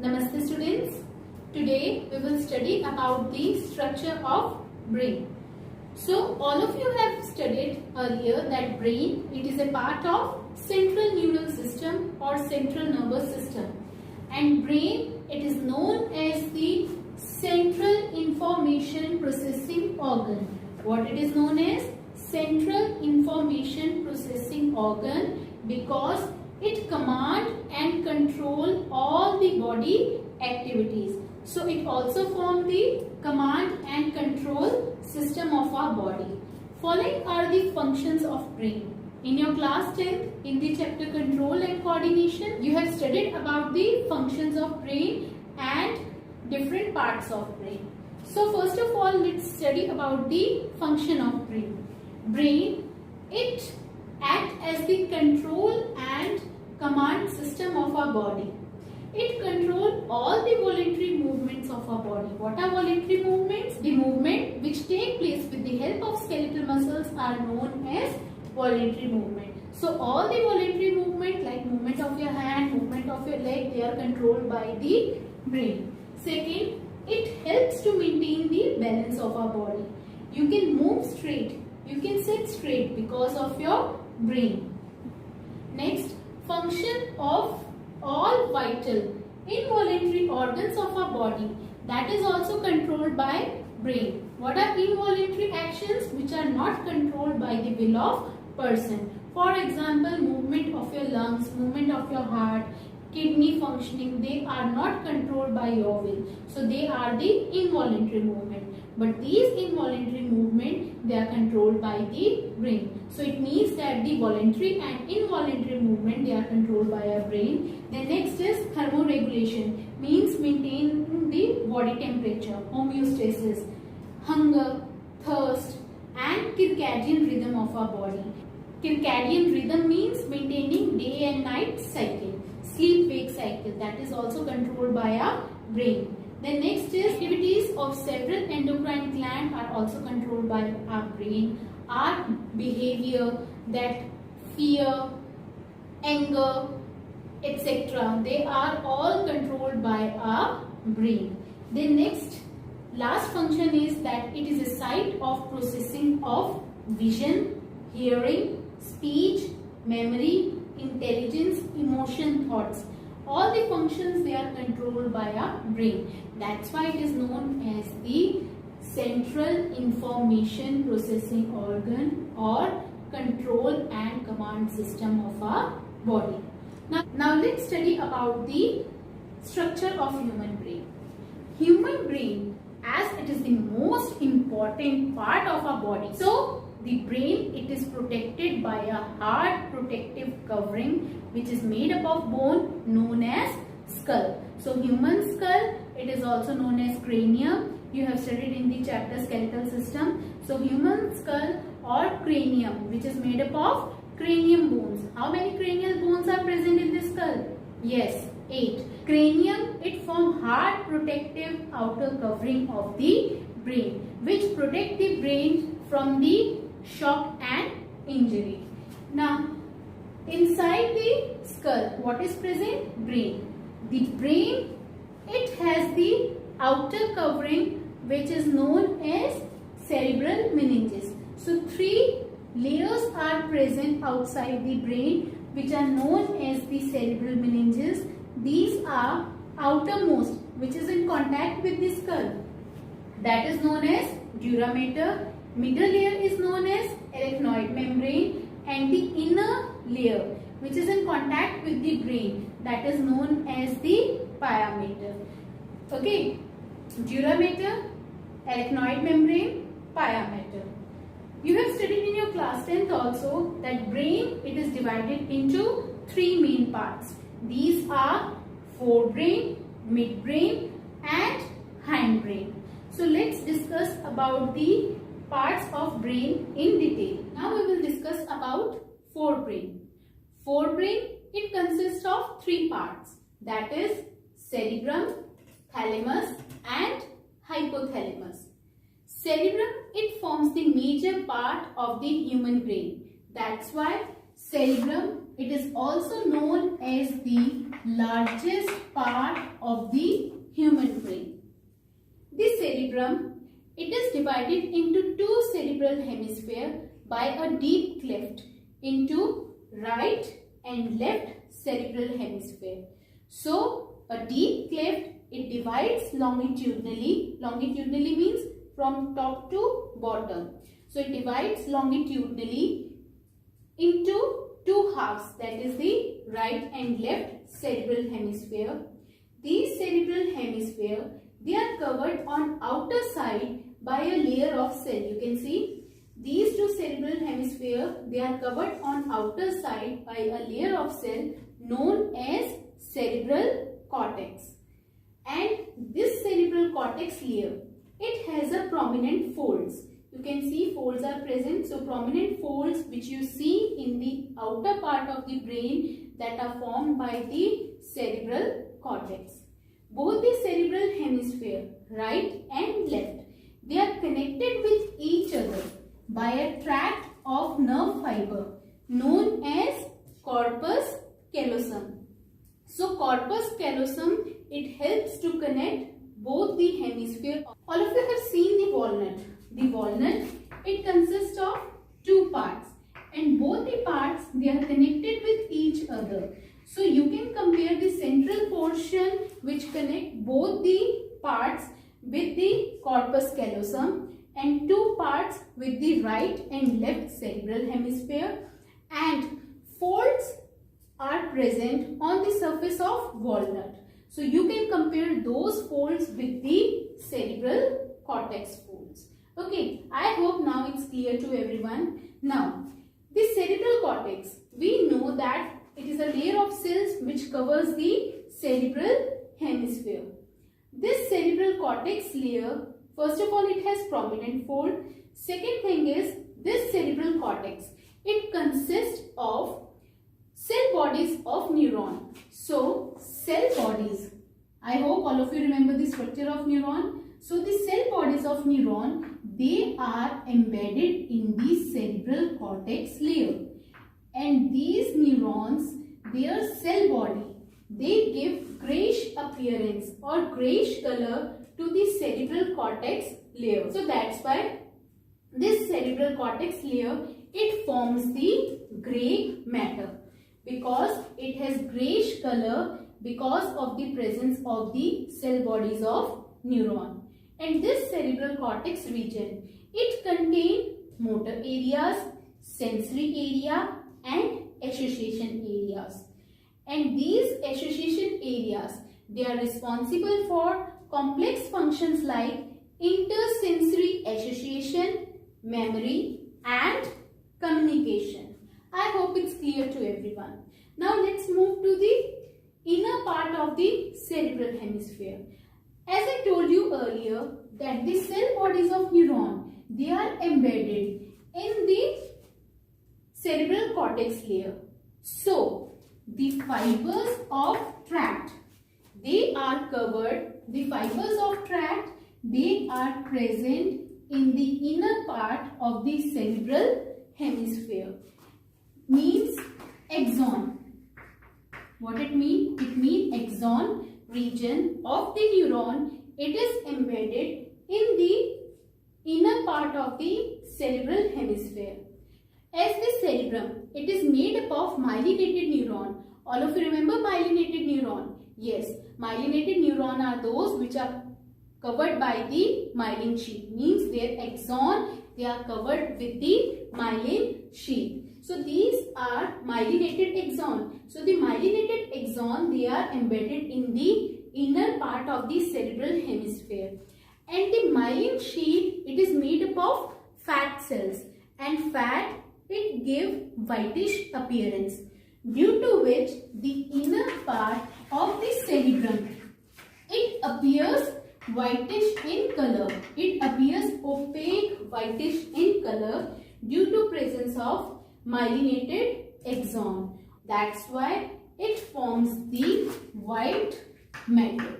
Namaste students. Today we will study about the structure of brain. So all of you have studied earlier that brain, it is a part of central neural system or central nervous system, and brain, it is known as the central information processing organ. What it is known as? Central information processing organ, because it command and control all the body activities. So it also form the command and control system of our body. Following are the functions of brain. In your class 10th, in the chapter control and coordination, you have studied about the functions of brain and different parts of brain. So first of all, let's study about the function of brain. Brain, it acts as the control and command system of our body. It controls all the voluntary movements of our body. What are voluntary movements? The movement which take place with the help of skeletal muscles are known as voluntary movement. So all the voluntary movement, like movement of your hand, movement of your leg, they are controlled by the brain. Second, it helps to maintain the balance of our body. You can move straight, you can sit straight because of your brain. Next, function of all vital involuntary organs of our body, that is also controlled by brain. What are involuntary actions which are not controlled by the will of person? For example, movement of your lungs, movement of your heart, kidney functioning, they are not controlled by your will. So they are the involuntary movement. But these involuntary movement, they are controlled by the brain. So it means that the voluntary and involuntary movement, they are controlled by our brain. Then next is thermoregulation, means maintaining the body temperature, homeostasis, hunger, thirst, and circadian rhythm of our body. Circadian rhythm means maintaining day and night cycle, sleep-wake cycle, that is also controlled by our brain. Then next is activities of several endocrine glands are also controlled by our brain. Our behavior, that fear, anger, etc., they are all controlled by our brain. Then next, last function is that it is a site of processing of vision, hearing, speech, memory, intelligence, emotion, thoughts. All the functions, they are controlled by our brain. That's why it is known as the central information processing organ or control and command system of our body. Now let's study about the structure of human brain. Human brain, as it is the most important part of our body. So the brain, it is protected by a hard protective covering which is made up of bone known as skull. So human skull, it is also known as cranium. You have studied in the chapter skeletal system. So human skull or cranium, which is made up of cranium bones. How many cranial bones are present in the skull? Yes, 8. Cranium, it forms hard protective outer covering of the brain, which protect the brain from the shock and injury. Now, inside the skull, what is present? Brain. The brain, it has the outer covering which is known as cerebral meninges. So 3 layers are present outside the brain which are known as the cerebral meninges. These are outermost, which is in contact with the skull, that is known as dura mater. Middle layer is known as arachnoid membrane, and the inner layer which is in contact with the brain, that is known as the pia mater. Okay, dura mater, arachnoid membrane, pia mater. You have studied in your class 10th also that brain, it is divided into 3 main parts. These are forebrain, midbrain and hindbrain. So let's discuss about the parts of brain in detail. Now we will discuss about forebrain. Forebrain, it consists of 3 parts, that is cerebrum, thalamus and hypothalamus. Cerebrum, it forms the major part of the human brain. That's why cerebrum, It is also known as the largest part of the human brain. The cerebrum, it is divided into two cerebral hemispheres by a deep cleft into right and left cerebral hemisphere. So, a deep cleft, it divides longitudinally. Longitudinally means from top to bottom. So, it divides longitudinally into two halves, that is the right and left cerebral hemisphere. These cerebral hemisphere, they are covered on outer side by a layer of cell. You can see these two cerebral hemisphere, they are covered on outer side by a layer of cell known as cerebral cortex. And this cerebral cortex layer, it has a prominent folds. You can see folds are present. So prominent folds which you see in the outer part of the brain that are formed by the cerebral cortex. Both the cerebral hemisphere, right and left, they are connected with each other by a tract of nerve fiber known as corpus callosum. So corpus callosum, it helps to connect both the hemisphere. All of you have seen the walnut. The walnut, it consists of two parts, and both the parts, they are connected with each other. So you can compare the central portion which connect both the parts with the corpus callosum and two parts with the right and left cerebral hemisphere, and folds are present on the surface of walnut. So you can compare those folds with the cerebral cortex folds. Okay, I hope now it's clear to everyone. Now, the cerebral cortex, we know that it is a layer of cells which covers the cerebral hemisphere. This cerebral cortex layer, first of all, it has prominent fold. Second thing is, this cerebral cortex, it consists of cell bodies of neuron. So, cell bodies, I hope all of you remember the structure of neuron. So, the cell bodies of neuron, they are embedded in the cerebral cortex layer. And these neurons, their cell body, they give grayish appearance or grayish color to the cerebral cortex layer. So, that's why this cerebral cortex layer, it forms the grey matter, because it has grayish color because of the presence of the cell bodies of neuron. And this cerebral cortex region, it contains motor areas, sensory area and association areas. And these association areas, they are responsible for complex functions like intersensory association, memory and communication. I hope it's clear to everyone. Now let's move to the inner part of the cerebral hemisphere. As I told you earlier that the cell bodies of neuron, they are embedded in the cerebral cortex layer. So, the fibers of tract, they are covered, the fibers of tract, they are present in the inner part of the cerebral hemisphere. Means axon. What it means? It means axon region of the neuron. It is embedded in the inner part of the cerebral hemisphere. As the cerebrum, it is made up of myelinated neuron. All of you remember myelinated neuron? Yes, myelinated neuron are those which are covered by the myelin sheath. Means their axon, they are covered with the myelin sheath. So these are myelinated axon. So the myelinated axon, they are embedded in the inner part of the cerebral hemisphere. And the myelin sheath, it is made up of fat cells. And fat, it gives whitish appearance, due to which the inner part of the cerebrum, it appears whitish in color. It appears opaque whitish in color due to presence of myelinated axon. That's why it forms the white matter.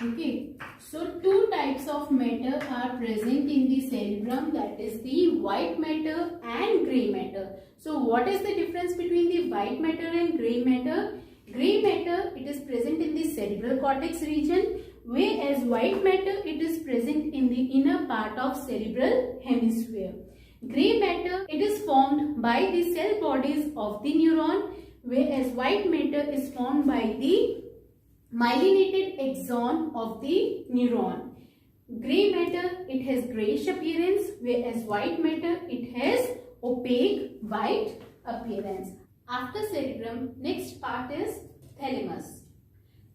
Okay, so two types of matter are present in the cerebrum, that is the white matter and grey matter. So what is the difference between the white matter and grey matter? Grey matter, it is present in the cerebral cortex region, whereas white matter, it is present in the inner part of cerebral hemisphere. Grey matter, it is formed by the cell bodies of the neuron, whereas white matter is formed by the myelinated axon of the neuron. Grey matter, it has greyish appearance, whereas white matter, it has opaque white appearance. After cerebrum, next part is thalamus.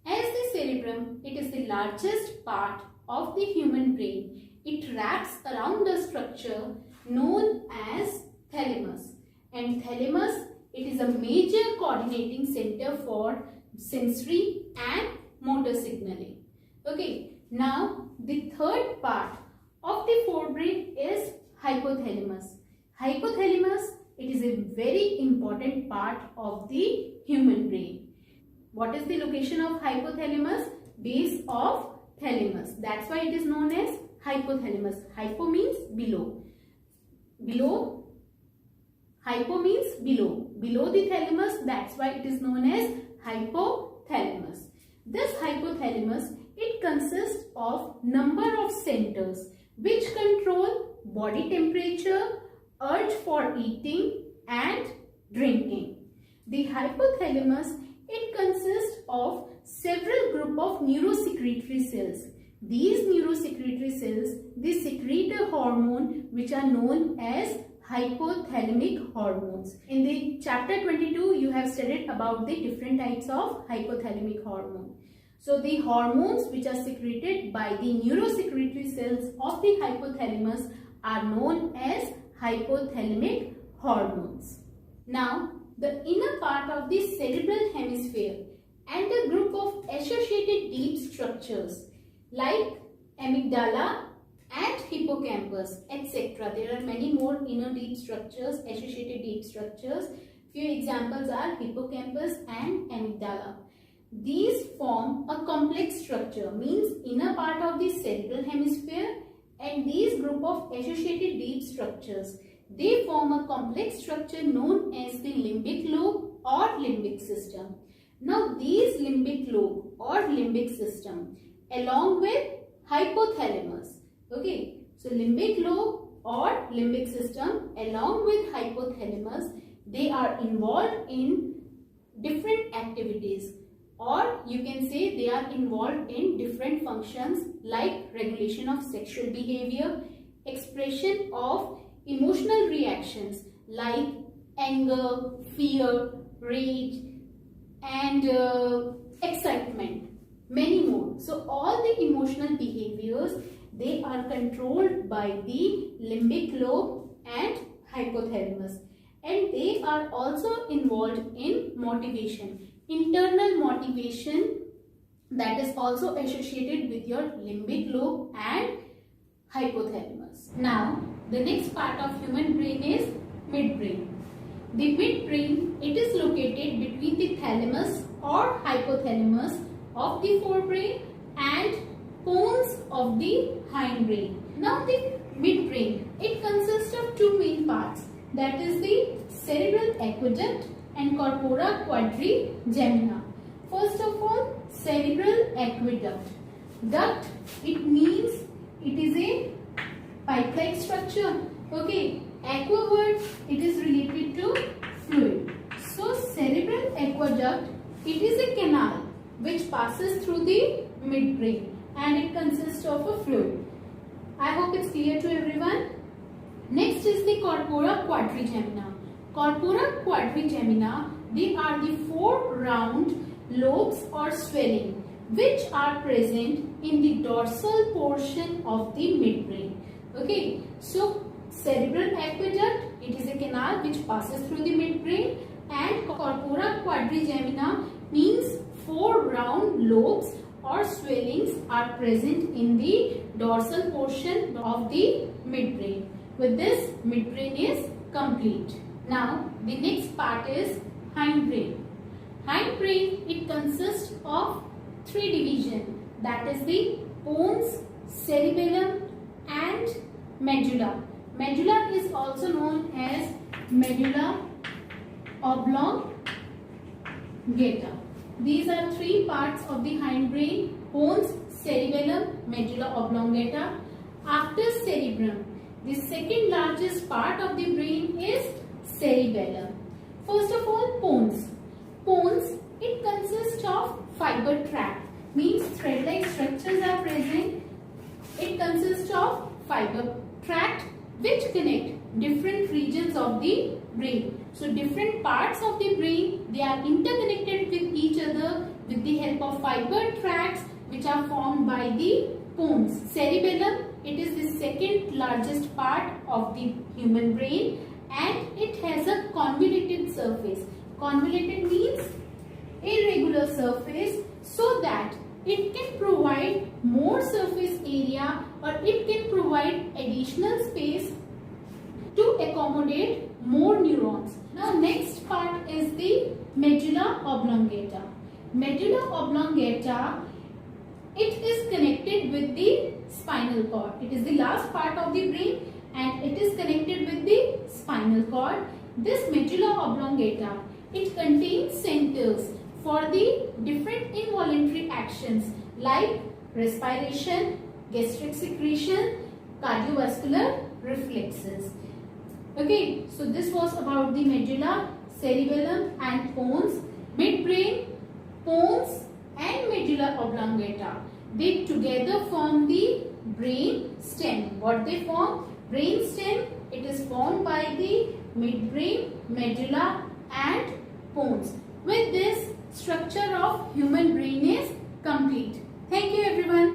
As the cerebrum, it is the largest part of the human brain. It wraps around the structure known as thalamus. And thalamus, it is a major coordinating center for sensory and motor signaling. Okay, now the third part of the forebrain is hypothalamus. Hypothalamus, it is a very important part of the human brain. What is the location of hypothalamus? Base of thalamus. That's why it is known as hypothalamus. Hypo means below. Below. Hypo means below. Below the thalamus, that's why it is known as hypothalamus. This hypothalamus, it consists of number of centers which control body temperature, urge for eating and drinking. The hypothalamus, it consists of several group of neurosecretory cells. These neurosecretory cells, they secrete a hormone which are known as hypothalamic hormones. In the chapter 22, you have studied about the different types of hypothalamic hormone. So the hormones which are secreted by the neurosecretory cells of the hypothalamus are known as hypothalamic hormones. Now, the inner part of the cerebral hemisphere and a group of associated deep structures like amygdala and hippocampus, etc. There are many more inner deep structures, associated deep structures. Few examples are hippocampus and amygdala. These form a complex structure, means inner part of the cerebral hemisphere, and these group of associated deep structures, they form a complex structure known as the limbic lobe or limbic system. Now these limbic lobe or limbic system along with hypothalamus. Okay, so limbic lobe or limbic system along with hypothalamus, they are involved in different activities, or you can say they are involved in different functions like regulation of sexual behavior, expression of emotional reactions like anger, fear, rage and excitement, many more. So all the emotional behaviors, they are controlled by the limbic lobe and hypothalamus, and they are also involved in motivation, internal motivation, that is also associated with your limbic lobe and hypothalamus. Now the next part of human brain is midbrain. The midbrain, it is located between the thalamus or hypothalamus of the forebrain and cones of the hindbrain. Now the midbrain, it consists of two main parts, that is the cerebral aqueduct and corpora quadrigemina. First of all, cerebral aqueduct. Duct, it means it is a pipe-like structure. Okay, aqua word, it is related to fluid. So cerebral aqueduct, it is a canal which passes through the midbrain and it consists of a fluid. I hope it's clear to everyone. Next is the corpora quadrigemina. Corpora quadrigemina, they are the four round lobes or swelling which are present in the dorsal portion of the midbrain. Okay, so cerebral aqueduct, it is a canal which passes through the midbrain, and corpora quadrigemina means four round lobes or swellings are present in the dorsal portion of the midbrain. With this, midbrain is complete. Now the next part is hindbrain. Hindbrain, it consists of three divisions. that is the pons, cerebellum and medulla. Medulla is also known as medulla oblongata. These are three parts of the hindbrain: pons, cerebellum, medulla oblongata. After cerebrum, the second largest part of the brain is cerebellum. First of all, pons. Pons, it consists of fiber tract, means thread-like structures are present. It consists of fiber tract which connect different regions of the brain. So different parts of the brain, they are interconnected with each other with the help of fiber tracts which are formed by the pons. Cerebellum, it is the second largest part of the human brain and it has a convoluted surface. Convoluted means irregular surface, so that it can provide more surface area or it can provide additional space to accommodate more neurons. Now next part is the medulla oblongata. Medulla oblongata, it is connected with the spinal cord. It is the last part of the brain and it is connected with the spinal cord. This medulla oblongata, it contains centers for the different involuntary actions like respiration, gastric secretion, cardiovascular reflexes. Okay, so this was about the medulla, cerebellum and pons. Midbrain, pons and medulla oblongata, they together form the brain stem. What they form? Brain stem, it is formed by the midbrain, medulla and pons. With this, structure of human brain is complete. Thank you everyone.